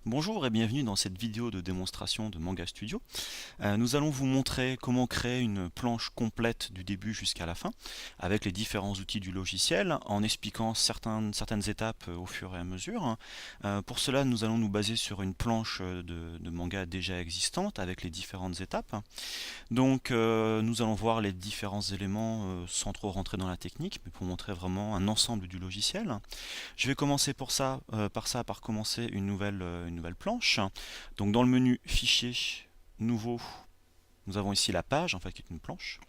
Bonjour et bienvenue dans cette vidéo de démonstration de Manga Studio. Nous allons vous montrer comment créer une planche complète du début jusqu'à la fin avec les différents outils du logiciel en expliquant certaines étapes au fur et à mesure. Pour cela, nous allons nous baser sur une planche de manga déjà existante avec les différentes étapes. Donc nous allons voir les différents éléments sans trop rentrer dans la technique, mais pour montrer vraiment un ensemble du logiciel. Je vais commencer par commencer une nouvelle planche. Donc dans le menu Fichier, Nouveau, nous avons ici la page, en fait, qui est une planche.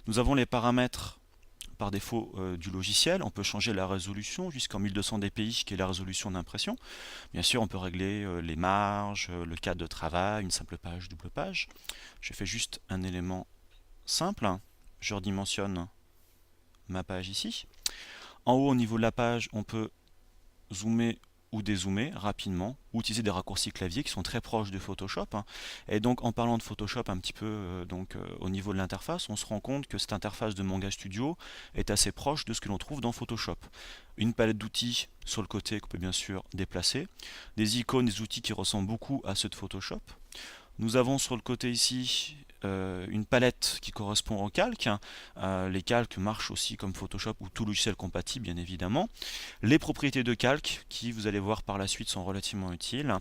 Nous avons les paramètres par défaut du logiciel. On peut changer la résolution jusqu'en 1200 dpi, qui est la résolution d'impression. Bien sûr, on peut régler les marges, le cadre de travail, une simple page, double page. Je fais juste un élément simple. Je redimensionne ma page ici. En haut, au niveau de la page, on peut zoomer ou dézoomer rapidement, ou utiliser des raccourcis clavier qui sont très proches de Photoshop. Et donc en parlant de Photoshop un petit peu au niveau de l'interface, on se rend compte que cette interface de Manga Studio est assez proche de ce que l'on trouve dans Photoshop. Une palette d'outils sur le côté qu'on peut bien sûr déplacer, des icônes, des outils qui ressemblent beaucoup à ceux de Photoshop. Nous avons sur le côté ici une palette qui correspond au calque. Les calques marchent aussi comme Photoshop ou tout logiciel compatible, bien évidemment. Les propriétés de calque, qui vous allez voir par la suite, sont relativement utiles.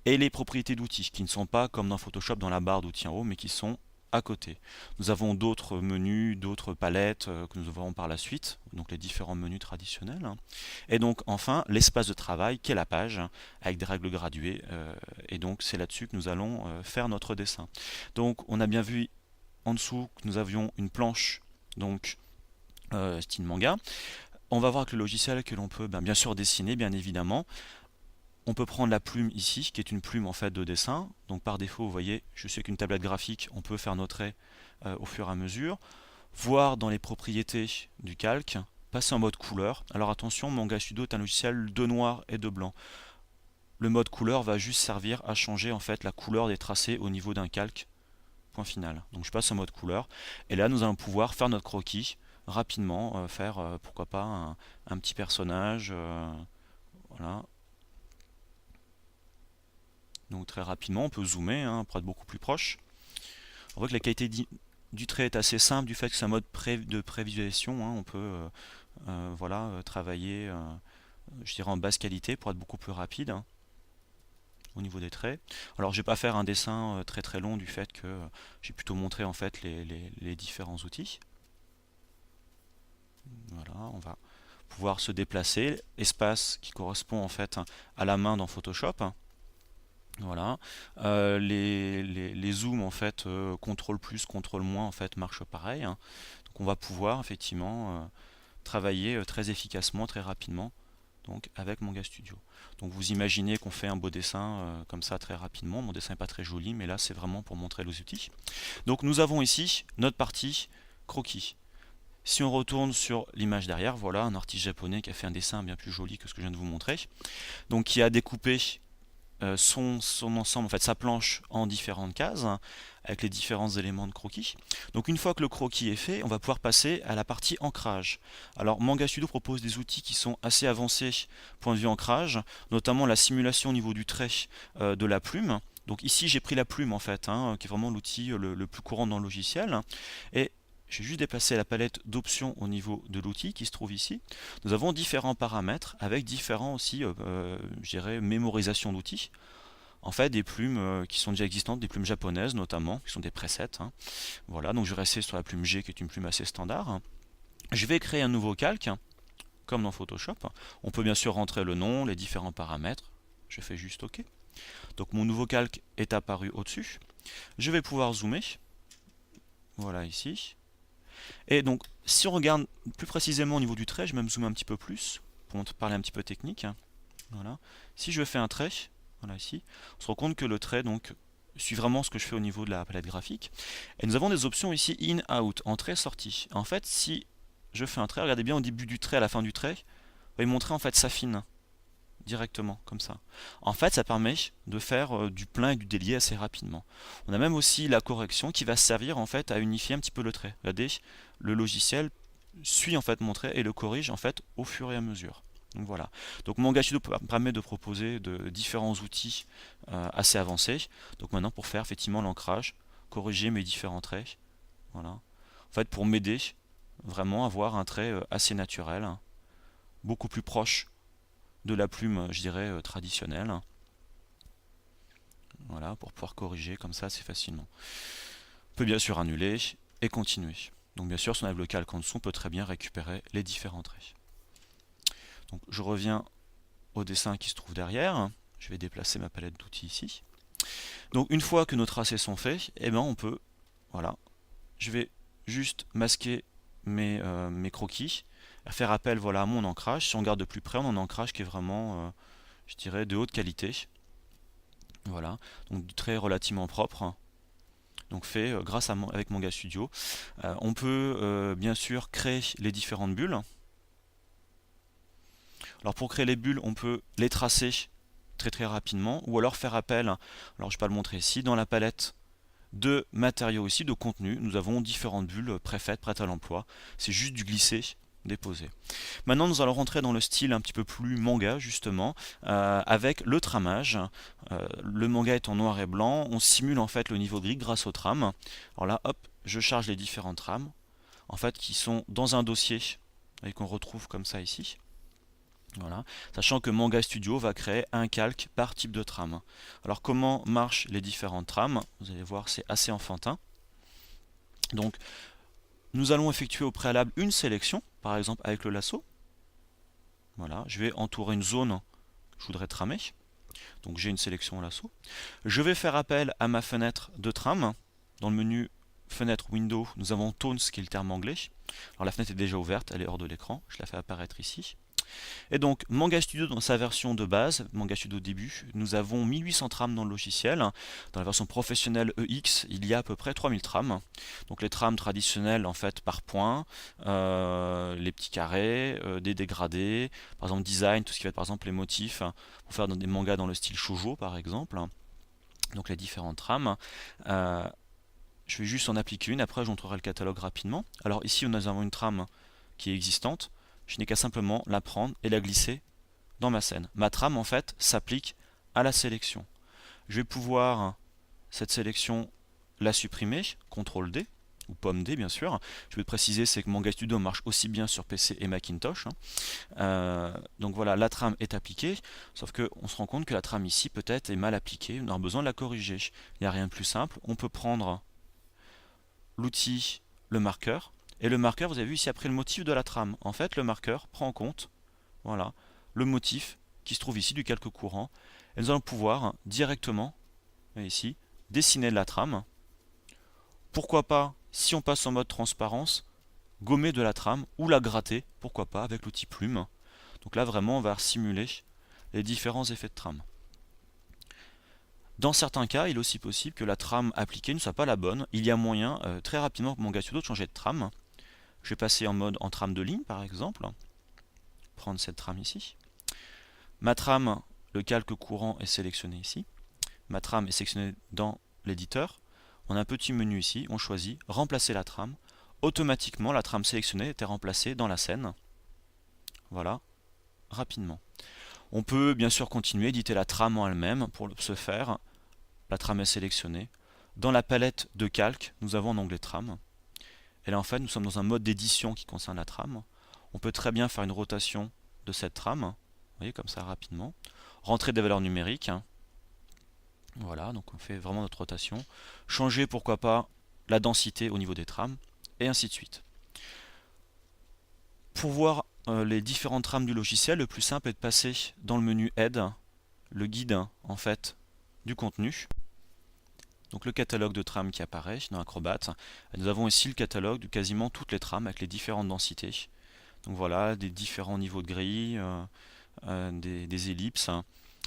Et les propriétés d'outils, qui ne sont pas comme dans Photoshop dans la barre d'outils en haut, mais qui sont à côté. Nous avons d'autres menus, d'autres palettes que nous verrons par la suite, donc les différents menus traditionnels. Et donc enfin l'espace de travail qui est la page avec des règles graduées et donc c'est là-dessus que nous allons faire notre dessin. Donc on a bien vu en dessous que nous avions une planche donc style manga. On va voir avec le logiciel que l'on peut bien sûr dessiner bien évidemment. On peut prendre la plume ici, qui est une plume en fait de dessin. Donc par défaut, vous voyez, je suis avec une tablette graphique, on peut faire nos traits au fur et à mesure. Voir dans les propriétés du calque, passer en mode couleur. Alors attention, Manga Studio est un logiciel de noir et de blanc. Le mode couleur va juste servir à changer en fait la couleur des tracés au niveau d'un calque. Point final. Donc je passe en mode couleur. Et là, nous allons pouvoir faire notre croquis rapidement, faire pourquoi pas un petit personnage. Voilà. Donc très rapidement, on peut zoomer pour être beaucoup plus proche. On voit que la qualité du trait est assez simple du fait que c'est un mode de prévisualisation. On peut travailler je dirais en basse qualité pour être beaucoup plus rapide au niveau des traits. Alors je vais pas faire un dessin très très long du fait que j'ai plutôt montré en fait les différents outils. Voilà, on va pouvoir se déplacer. Espace qui correspond en fait à la main dans Photoshop. Voilà. Les zooms en fait, contrôle plus, contrôle moins en fait marchent pareil. Donc on va pouvoir effectivement travailler très efficacement, très rapidement donc avec Manga Studio. Donc vous imaginez qu'on fait un beau dessin comme ça très rapidement. Mon dessin n'est pas très joli, mais là c'est vraiment pour montrer les outils. Donc nous avons ici notre partie croquis. Si on retourne sur l'image derrière, voilà un artiste japonais qui a fait un dessin bien plus joli que ce que je viens de vous montrer. Donc qui a découpé son ensemble, en fait sa planche en différentes cases avec les différents éléments de croquis. Donc une fois que le croquis est fait, on va pouvoir passer à la partie ancrage. Alors Manga Studio propose des outils qui sont assez avancés point de vue ancrage, notamment la simulation au niveau du trait de la plume. Donc ici j'ai pris la plume en fait, qui est vraiment l'outil le plus courant dans le logiciel. Et j'ai juste déplacé la palette d'options au niveau de l'outil qui se trouve ici. Nous avons différents paramètres avec différents aussi, je dirais, mémorisation d'outils. En fait, des plumes qui sont déjà existantes, des plumes japonaises notamment, qui sont des presets. Voilà, donc je vais rester sur la plume G qui est une plume assez standard. Je vais créer un nouveau calque, comme dans Photoshop. On peut bien sûr rentrer le nom, les différents paramètres. Je fais juste OK. Donc mon nouveau calque est apparu au-dessus. Je vais pouvoir zoomer. Voilà ici. Et donc, si on regarde plus précisément au niveau du trait, je vais même zoomer un petit peu plus pour parler un petit peu technique. Voilà. Si je fais un trait, voilà ici, on se rend compte que le trait donc suit vraiment ce que je fais au niveau de la palette graphique. Et nous avons des options ici in, out, entrée, sortie. En fait, si je fais un trait, regardez bien au début du trait, à la fin du trait, il va montrer en fait s'affine directement, comme ça. En fait, ça permet de faire du plein et du délié assez rapidement. On a même aussi la correction qui va servir en fait à unifier un petit peu le trait. Regardez, le logiciel suit en fait mon trait et le corrige en fait au fur et à mesure. Donc voilà. Donc Manga Studio permet de proposer de différents outils assez avancés. Donc maintenant pour faire effectivement l'ancrage, corriger mes différents traits. Voilà. En fait pour m'aider vraiment à avoir un trait assez naturel, beaucoup plus proche de la plume, je dirais, traditionnelle. Voilà, pour pouvoir corriger comme ça assez facilement. On peut bien sûr annuler et continuer. Donc bien sûr, si on a le calque en dessous, on peut très bien récupérer les différents traits. Donc je reviens au dessin qui se trouve derrière. Je vais déplacer ma palette d'outils ici. Donc une fois que nos tracés sont faits, eh ben on peut, voilà, je vais juste masquer mes croquis, faire appel voilà, à mon ancrage. Si on regarde de plus près, on a un ancrage qui est vraiment, je dirais, de haute qualité. Voilà, donc du trait relativement propre. Donc fait grâce à avec Manga Studio. On peut bien sûr créer les différentes bulles. Alors pour créer les bulles, on peut les tracer très rapidement, ou alors faire appel, alors je ne vais pas le montrer ici, dans la palette de matériaux ici, de contenu, nous avons différentes bulles préfaites, prêtes à l'emploi. C'est juste du glisser, déposer. Maintenant nous allons rentrer dans le style un petit peu plus manga justement, avec le tramage. Le manga est en noir et blanc, on simule en fait le niveau gris grâce aux trames. Alors là, hop, je charge les différentes trames, en fait qui sont dans un dossier, et qu'on retrouve comme ça ici. Voilà. Sachant que Manga Studio va créer un calque par type de trame. Alors comment marchent les différentes trames? Vous allez voir, c'est assez enfantin. Donc nous allons effectuer au préalable une sélection, par exemple avec le lasso. Voilà, je vais entourer une zone que je voudrais tramer. Donc j'ai une sélection au lasso. Je vais faire appel à ma fenêtre de trame. Dans le menu fenêtre Window, nous avons Tones qui est le terme anglais. Alors la fenêtre est déjà ouverte, elle est hors de l'écran. Je la fais apparaître ici. Et donc, Manga Studio dans sa version de base, Manga Studio début, nous avons 1800 trames dans le logiciel. Dans la version professionnelle EX, il y a à peu près 3000 trames. Donc les trames traditionnelles en fait par points, les petits carrés, des dégradés, par exemple design, tout ce qui va être par exemple les motifs, pour faire des mangas dans le style shoujo par exemple. Donc les différentes trames. Je vais juste en appliquer une, après je montrerai le catalogue rapidement. Alors ici nous avons une trame qui est existante. Je n'ai qu'à simplement la prendre et la glisser dans ma scène. Ma trame en fait s'applique à la sélection. Je vais pouvoir, cette sélection, la supprimer, CTRL D, ou pomme D bien sûr. Je vais préciser, c'est que Manga Studio marche aussi bien sur PC et Macintosh. Donc voilà, la trame est appliquée, sauf qu'on se rend compte que la trame ici peut-être est mal appliquée, on aura besoin de la corriger. Il n'y a rien de plus simple, on peut prendre l'outil, le marqueur, et le marqueur, vous avez vu ici après le motif de la trame. En fait, le marqueur prend en compte, voilà, le motif qui se trouve ici du calque courant. Et nous allons pouvoir directement, ici, dessiner la trame. Pourquoi pas, si on passe en mode transparence, gommer de la trame ou la gratter, pourquoi pas, avec l'outil plume. Donc là, vraiment, on va simuler les différents effets de trame. Dans certains cas, il est aussi possible que la trame appliquée ne soit pas la bonne. Il y a moyen, très rapidement, pour Manga Studio, de changer de trame. Je vais passer en mode en trame de ligne par exemple, prendre cette trame ici. Ma trame, le calque courant est sélectionné ici. Ma trame est sélectionnée dans l'éditeur. On a un petit menu ici, on choisit remplacer la trame. Automatiquement, la trame sélectionnée était remplacée dans la scène. Voilà, rapidement. On peut bien sûr continuer, éditer la trame en elle-même. Pour ce faire, la trame est sélectionnée. Dans la palette de calque, nous avons un onglet trame. Et là en fait nous sommes dans un mode d'édition qui concerne la trame. On peut très bien faire une rotation de cette trame, vous voyez comme ça rapidement, rentrer des valeurs numériques, voilà, donc on fait vraiment notre rotation, changer pourquoi pas la densité au niveau des trames, et ainsi de suite. Pour voir les différentes trames du logiciel, le plus simple est de passer dans le menu Aide, le guide en fait du contenu. Donc le catalogue de trames qui apparaît dans Acrobat. Nous avons ici le catalogue de quasiment toutes les trames avec les différentes densités. Donc voilà, des différents niveaux de grille, des ellipses,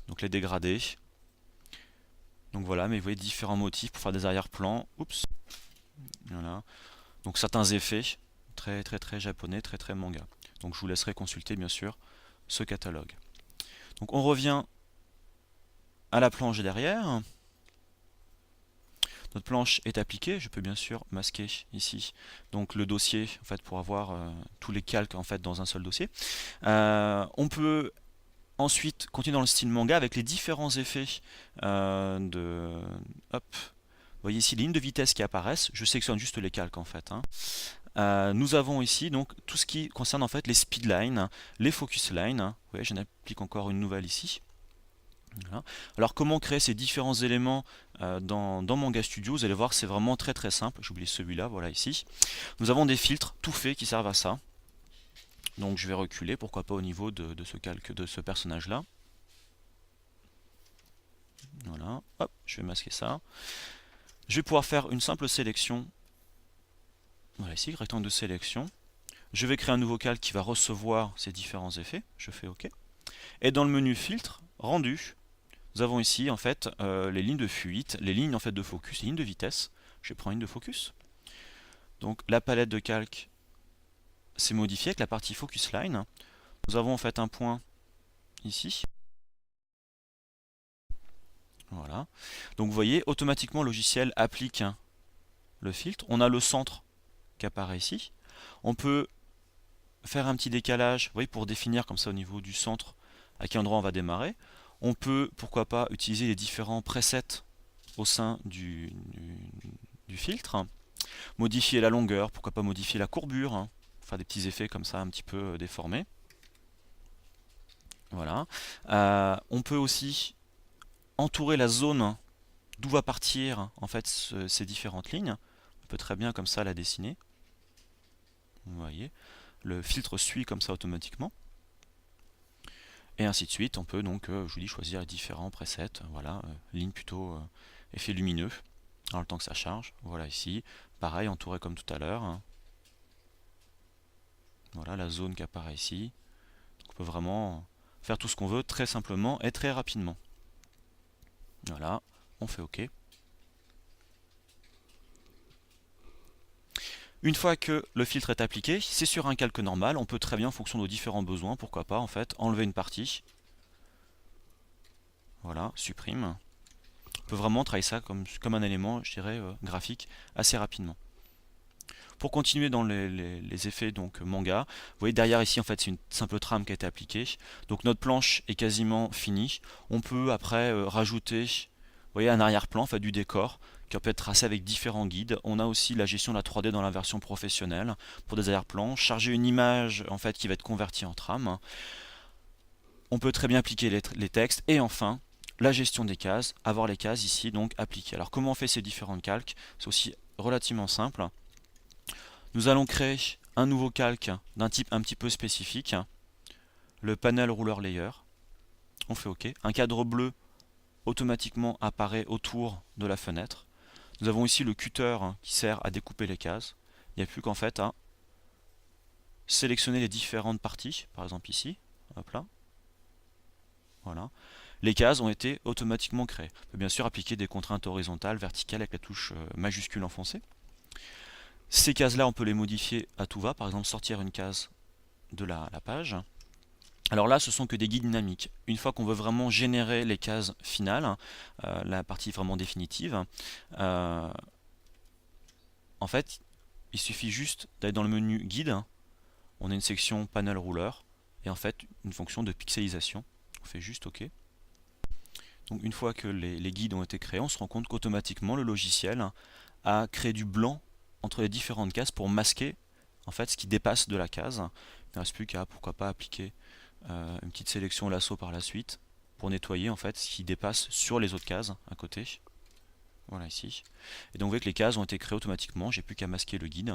donc les dégradés. Donc voilà, mais vous voyez différents motifs pour faire des arrière-plans. Oups. Voilà. Donc certains effets très japonais, très manga. Donc je vous laisserai consulter bien sûr ce catalogue. Donc on revient à la planche derrière. Notre planche est appliquée, je peux bien sûr masquer ici donc le dossier en fait, pour avoir tous les calques en fait, dans un seul dossier. On peut ensuite continuer dans le style manga avec les différents effets Hop. Vous voyez ici les lignes de vitesse qui apparaissent, je sélectionne juste les calques en fait. Nous avons ici donc tout ce qui concerne en fait les speed lines, les focus lines. Vous voyez, j'en applique encore une nouvelle ici. Voilà. Alors comment créer ces différents éléments dans Manga Studio? Vous allez voir, c'est vraiment très très simple. J'ai oublié celui-là, voilà ici. Nous avons des filtres tout faits qui servent à ça. Donc je vais reculer, pourquoi pas au niveau de ce calque, de ce personnage-là. Voilà, hop, je vais masquer ça. Je vais pouvoir faire une simple sélection. Voilà ici, rectangle de sélection. Je vais créer un nouveau calque qui va recevoir ces différents effets. Je fais OK. Et dans le menu filtre, rendu, nous avons ici en fait les lignes de fuite, les lignes en fait de focus, les lignes de vitesse. Je prends une de focus. Donc la palette de calque s'est modifiée avec la partie focus line. Nous avons en fait un point ici. Voilà. Donc vous voyez, automatiquement le logiciel applique le filtre. On a le centre qui apparaît ici. On peut faire un petit décalage, vous voyez, pour définir comme ça au niveau du centre à quel endroit on va démarrer. On peut, pourquoi pas, utiliser les différents presets au sein du filtre. Modifier la longueur, pourquoi pas modifier la courbure, faire des petits effets comme ça un petit peu déformés. Voilà. On peut aussi entourer la zone d'où va partir en fait ces différentes lignes. On peut très bien comme ça la dessiner. Vous voyez, le filtre suit comme ça automatiquement. Et ainsi de suite, on peut donc, je vous dis, choisir les différents presets. Voilà, ligne plutôt effet lumineux, dans le temps que ça charge. Voilà ici, pareil, entouré comme tout à l'heure. Voilà la zone qui apparaît ici. Donc on peut vraiment faire tout ce qu'on veut très simplement et très rapidement. Voilà, on fait OK. Une fois que le filtre est appliqué, c'est sur un calque normal, on peut très bien, en fonction de nos différents besoins, pourquoi pas, en fait, enlever une partie. Voilà, supprime. On peut vraiment travailler ça comme un élément, je dirais, graphique, assez rapidement. Pour continuer dans les effets donc manga, vous voyez derrière ici, en fait, c'est une simple trame qui a été appliquée. Donc notre planche est quasiment finie. On peut après rajouter, vous voyez, un arrière-plan, en fait, du décor, qui peut être tracé avec différents guides. On a aussi la gestion de la 3D dans la version professionnelle pour des arrière-plans. Charger une image en fait qui va être convertie en trame. On peut très bien appliquer les textes. Et enfin, la gestion des cases, avoir les cases ici donc appliquées. Alors comment on fait ces différentes calques? C'est aussi relativement simple. Nous allons créer un nouveau calque d'un type un petit peu spécifique. Le panel ruler layer. On fait OK. Un cadre bleu automatiquement apparaît autour de la fenêtre. Nous avons ici le cutter qui sert à découper les cases. Il n'y a plus qu'en fait à sélectionner les différentes parties, par exemple ici, hop là. Voilà. Les cases ont été automatiquement créées. On peut bien sûr appliquer des contraintes horizontales, verticales avec la touche majuscule enfoncée. Ces cases-là, on peut les modifier à tout va, par exemple sortir une case de la page. Alors là, ce sont que des guides dynamiques. Une fois qu'on veut vraiment générer les cases finales, la partie vraiment définitive, en fait, il suffit juste d'aller dans le menu guide. On a une section panel ruler et en fait une fonction de pixelisation. On fait juste OK. Donc une fois que les guides ont été créés, on se rend compte qu'automatiquement le logiciel a créé du blanc entre les différentes cases pour masquer en fait ce qui dépasse de la case. Il ne reste plus qu'à pourquoi pas appliquer une petite sélection lasso par la suite pour nettoyer en fait ce qui dépasse sur les autres cases à côté. Voilà ici. Et donc vous voyez que les cases ont été créées automatiquement, j'ai plus qu'à masquer le guide.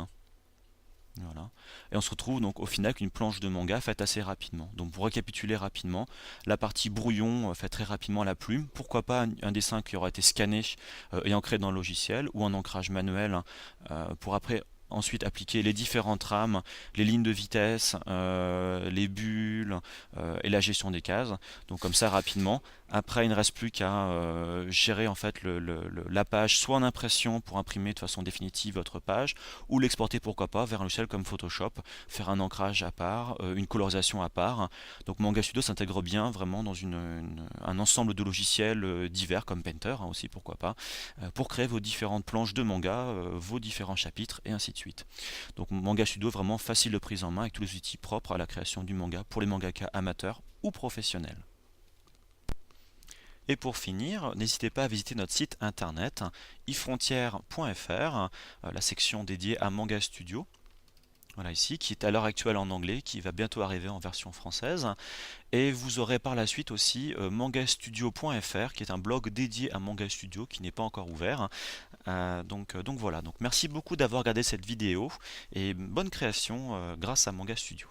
Voilà. Et on se retrouve donc au final avec une planche de manga faite assez rapidement. Donc pour récapituler rapidement, la partie brouillon faite très rapidement à la plume, pourquoi pas un dessin qui aura été scanné et ancré dans le logiciel, ou un ancrage manuel pour après ensuite appliquer les différentes rames, les lignes de vitesse, les bulles, calcul et la gestion des cases. Donc comme ça rapidement. Après, il ne reste plus qu'à gérer en fait la page soit en impression pour imprimer de façon définitive votre page, ou l'exporter pourquoi pas vers un logiciel comme Photoshop, faire un ancrage à part, une colorisation à part. Donc Manga Studio s'intègre bien vraiment dans un ensemble de logiciels divers comme Painter aussi pourquoi pas, pour créer vos différentes planches de manga, vos différents chapitres et ainsi de suite. Donc Manga Studio est vraiment facile de prise en main avec tous les outils propres à la création du manga pour les mangaka amateurs ou professionnels. Et pour finir, n'hésitez pas à visiter notre site internet ifrontière.fr, la section dédiée à Manga Studio. Voilà ici, qui est à l'heure actuelle en anglais, qui va bientôt arriver en version française. Et vous aurez par la suite aussi mangastudio.fr, qui est un blog dédié à Manga Studio, qui n'est pas encore ouvert. Donc voilà, donc merci beaucoup d'avoir regardé cette vidéo, et bonne création grâce à Manga Studio.